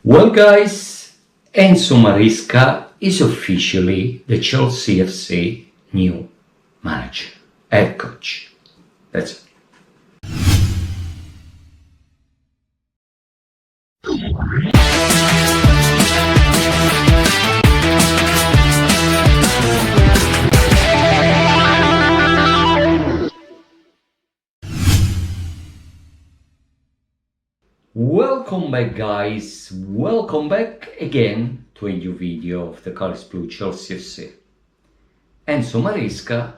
Well guys, Enzo Maresca is officially the Chelsea FC new manager, head coach. That's it. Welcome back guys, welcome back again to a new video of the Colors Blue Chelsea FC. Enzo Maresca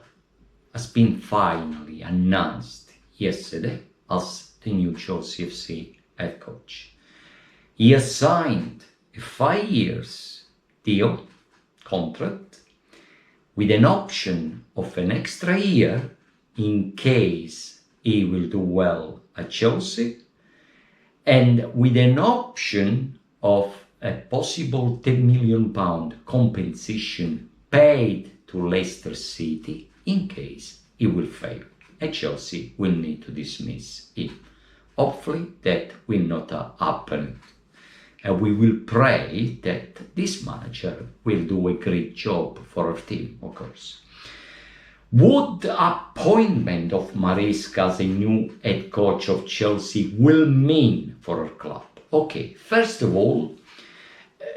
has been finally announced yesterday as the new Chelsea FC head coach. He has signed a 5-year deal contract with an option of an extra year in case he will do well at Chelsea, and with an option of a possible £10 million compensation paid to Leicester City in case he will fail and Chelsea will need to dismiss him. Hopefully that will not happen, and we will pray that this manager will do a great job for our team, of course. What the appointment of Maresca as a new head coach of Chelsea will mean for our club? Okay, first of all,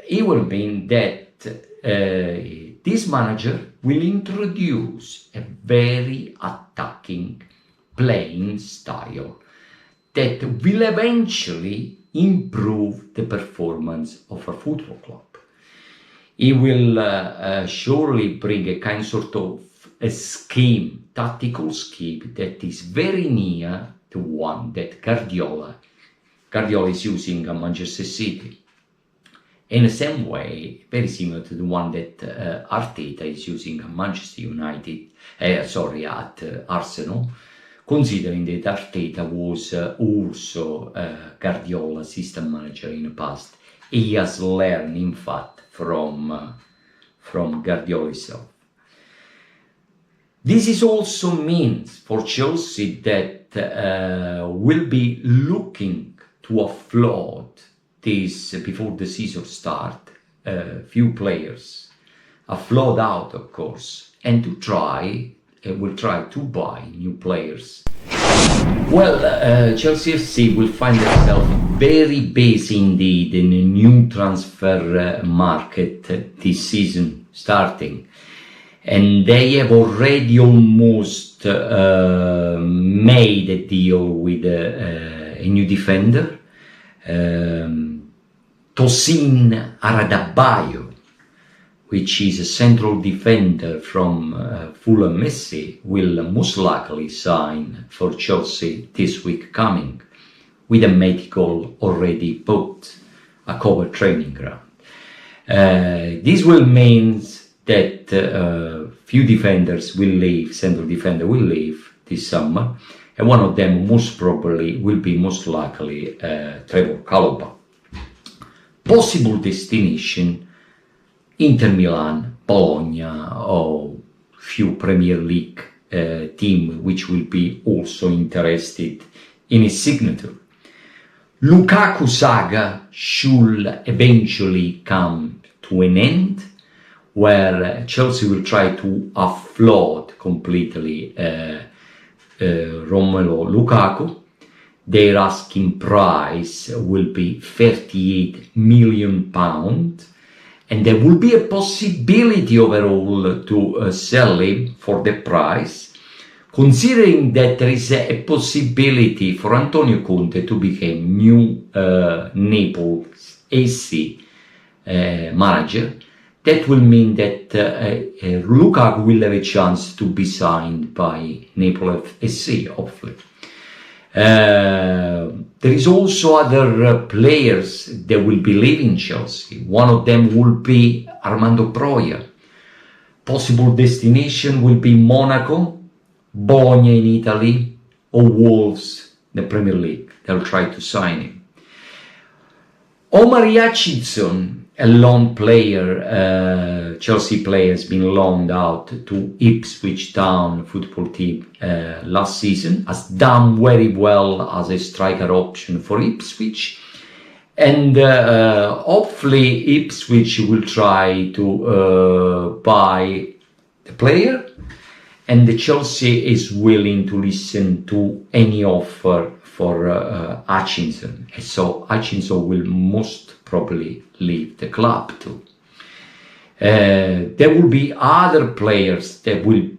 it will mean that this manager will introduce a very attacking playing style that will eventually improve the performance of our football club. He will surely bring a kind sort of a scheme, tactical scheme that is very near to one that Guardiola is using at Manchester City. In the same way, very similar to the one that Arteta is using at Manchester United, at Arsenal, considering that Arteta was also Guardiola's assistant manager in the past. He has learned, in fact, from Guardiola himself. This is also means for Chelsea that will be looking to offload this before the season start, few players, offload out of course, and to will try to buy new players. Well, Chelsea FC will find itself very busy indeed in a new transfer market this season starting. And they have already almost made a deal with a new defender, Tosin Adarabioyo, which is a central defender from Fulham FC, will most likely sign for Chelsea this week coming, with a medical already booked, a cover training ground. This will mean that few defenders will leave, central defender will leave this summer, and one of them most probably will be most likely Trevor Chalobah. Possible destination: Inter Milan, Bologna, or few Premier League team which will be also interested in his signature. Lukaku saga should eventually come to an end, where Chelsea will try to offload completely Romelu Lukaku. Their asking price will be £38 million, and there will be a possibility overall to sell him for the price, considering that there is a possibility for Antonio Conte to become new Naples AC manager. That will mean that Lukaku will have a chance to be signed by Naples FC, hopefully. There is also other players that will be leaving Chelsea. One of them will be Armando Broja. Possible destination will be Monaco, Bologna in Italy, or Wolves in the Premier League. They'll try to sign him. Omar Yachidson, a loan player, Chelsea player, has been loaned out to Ipswich Town football team last season, has done very well as a striker option for Ipswich, And hopefully Ipswich will try to buy the player, and the Chelsea is willing to listen to any offer for Hutchinson. So Hutchinson will most probably leave the club too. There will be other players that will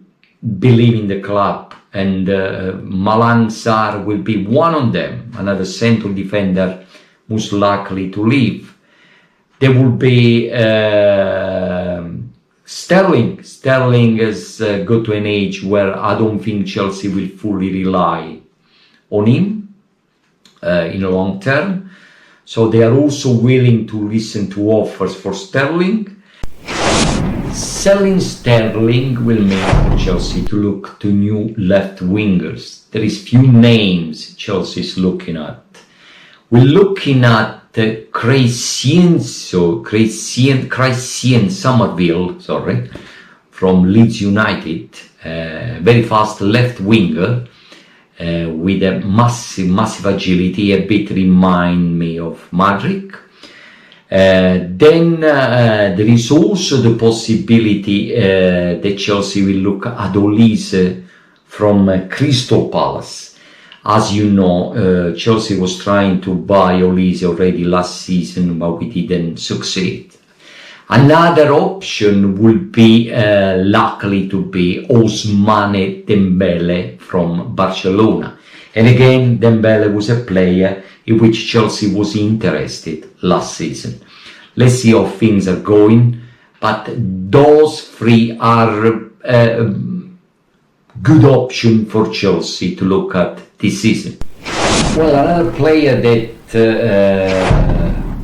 believe in the club, and Malang Sarr will be one of them, another central defender most likely to leave. There will be Sterling. Sterling has got to an age where I don't think Chelsea will fully rely on him in the long term. So they are also willing to listen to offers for Sterling. Selling Sterling will make Chelsea to look to new left wingers. There is few names Chelsea is looking at. We're looking at Christian Somerville, from Leeds United, very fast left winger with a massive agility, a bit remind me of Madrid. Then there is also the possibility that Chelsea will look at Olise from Crystal Palace. As you know, Chelsea was trying to buy Olise already last season, but we didn't succeed. Another option would be likely to be Ousmane Dembele from Barcelona. And again, Dembele was a player in which Chelsea was interested last season. Let's see how things are going, but those three are good option for Chelsea to look at this season. Well, another player that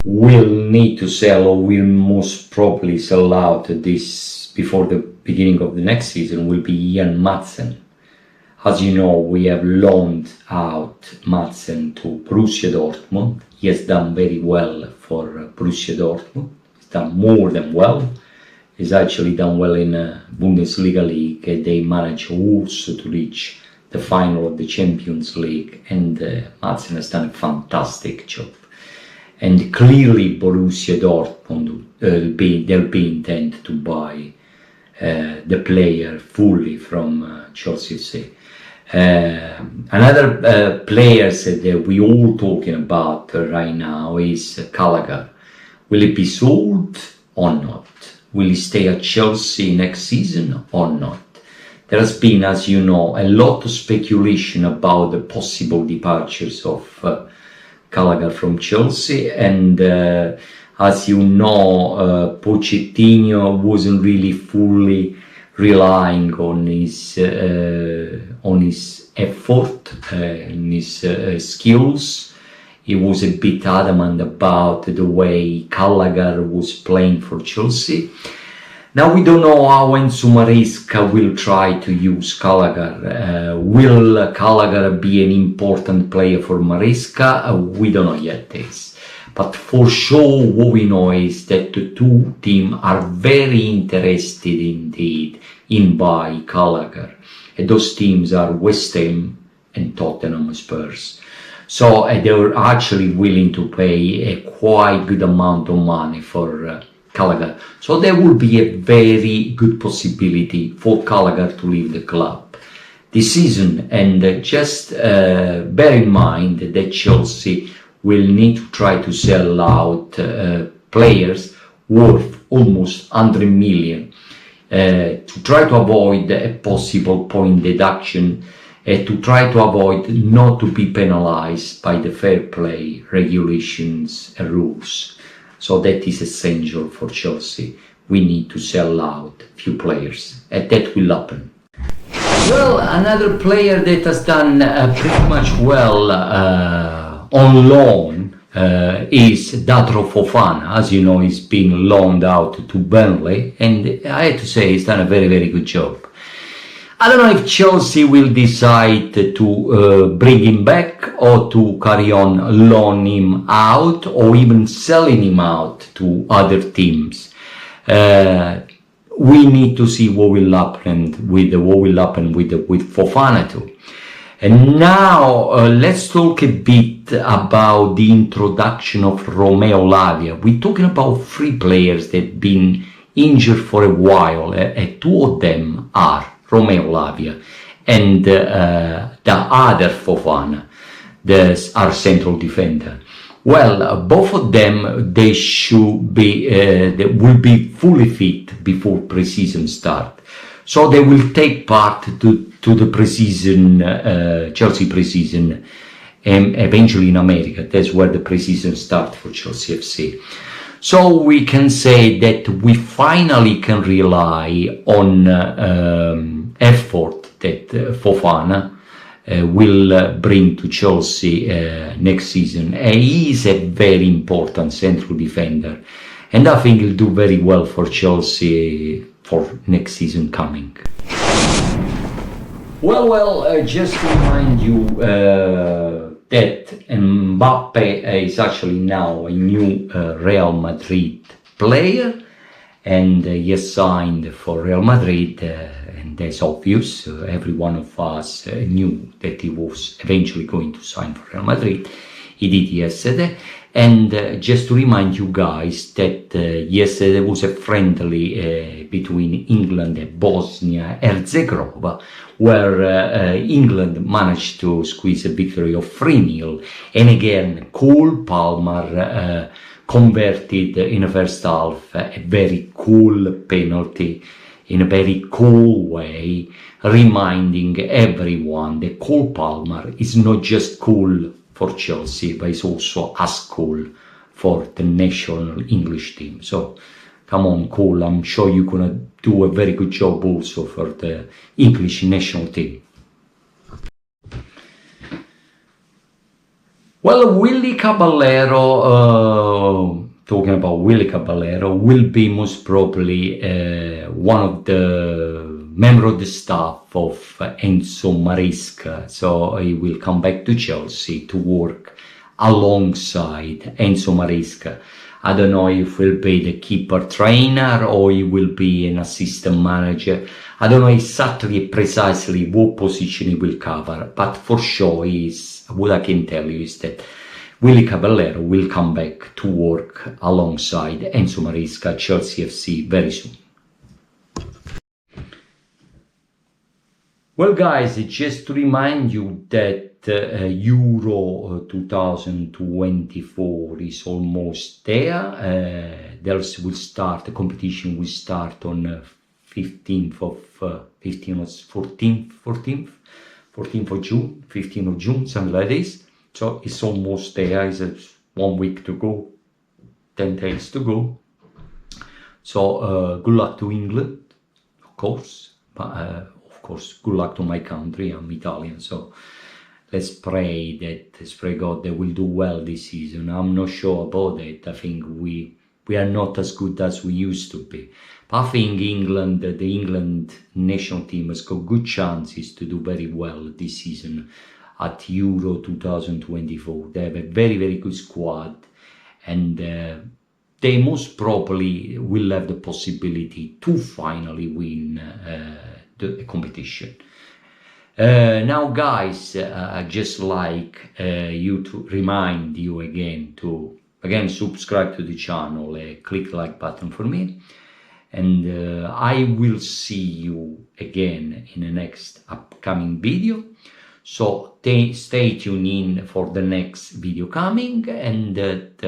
will need to sell, or will most probably sell out this before the beginning of the next season, will be Ian Madsen. As you know, we have loaned out Madsen to Borussia Dortmund. He has done very well for Borussia Dortmund. He's done more than well. He's actually done well in Bundesliga League. They managed also to reach the final of the Champions League, and Madsen has done a fantastic job. And clearly Borussia Dortmund, they'll be intent to buy the player fully from Chelsea. Another players that we all talking about right now is Gallagher. Will it be sold or not? Will he stay at Chelsea next season or not? There has been, as you know, a lot of speculation about the possible departures of Gallagher from Chelsea, and as you know, Pochettino wasn't really fully relying on his effort, in his skills. He was a bit adamant about the way Gallagher was playing for Chelsea. Now we don't know how Enzo Maresca will try to use Gallagher. Will Gallagher be an important player for Maresca? We don't know yet this. But for sure, what we know is that the two teams are very interested indeed in buying Gallagher. And those teams are West Ham and Tottenham Spurs. So they were actually willing to pay a quite good amount of money for Gallagher. So there will be a very good possibility for Gallagher to leave the club this season. And just bear in mind that Chelsea will need to try to sell out players worth almost 100 million to try to avoid a possible point deduction, to try to avoid not to be penalized by the fair play regulations and rules. So that is essential for Chelsea. We need to sell out few players, and that will happen. Well, another player that has done pretty much well on loan is Datro Fofana. As you know, he's been loaned out to Burnley, and I have to say he's done a very, very good job. I don't know if Chelsea will decide to bring him back, or to carry on loaning him out, or even selling him out to other teams. We need to see what will happen with Fofana too. And now let's talk a bit about the introduction of Romeo Lavia. We're talking about 3 players that have been injured for a while, and 2 of them are Romeo Lavia and the other Fofana, our central defender. Well, both of them, they will be fully fit before pre-season start. So they will take part to the pre-season, Chelsea pre-season, eventually in America. That's where the pre-season starts for Chelsea FC. So we can say that we finally can rely on effort that Fofana will bring to Chelsea next season. He is a very important central defender, and I think he'll do very well for Chelsea for next season coming. Well, just to remind you that Mbappe is actually now a new Real Madrid player, and he has signed for Real Madrid, and that's obvious. Every one of us knew that he was eventually going to sign for Real Madrid. He did yesterday. And just to remind you guys that yesterday there was a friendly between England and Bosnia-Herzegovina, where England managed to squeeze a victory of 3-0. And again, Cole Palmer converted in the first half a very cool penalty in a very cool way, reminding everyone that Cole Palmer is not just cool for Chelsea, but it's also as cool for the national English team. So come on, Cole, I'm sure you're gonna do a very good job also for the English national team. Well, Willy Caballero, talking about Willy Caballero, will be most probably one of the member of the staff of Enzo Maresca. So he will come back to Chelsea to work alongside Enzo Maresca. I don't know if he'll be the keeper trainer or he will be an assistant manager. I don't know exactly precisely what position he will cover, but for sure what I can tell you is that Willy Caballero will come back to work alongside Enzo Maresca at Chelsea FC very soon. Well guys, just to remind you that Euro 2024 is almost there. The competition will start on 14th of June, 15th of June, something like this. So it's almost there. It's 1 week to go, 10 days to go. So good luck to England, of course. But of course, good luck to my country. I'm Italian, so let's pray God that we'll do well this season. I'm not sure about it. I think we are not as good as we used to be. But I think the England national team has got good chances to do very well this season at Euro 2024. They have a very, very good squad, and they most probably will have the possibility to finally win the competition. Now guys, I just like to remind you again to subscribe to the channel, click the like button for me, and I will see you again in the next upcoming video. So stay tuned in for the next video coming, and that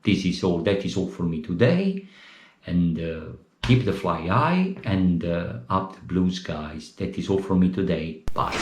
is all for me today, and keep the fly high and up the blue skies. That is all from me today. Bye.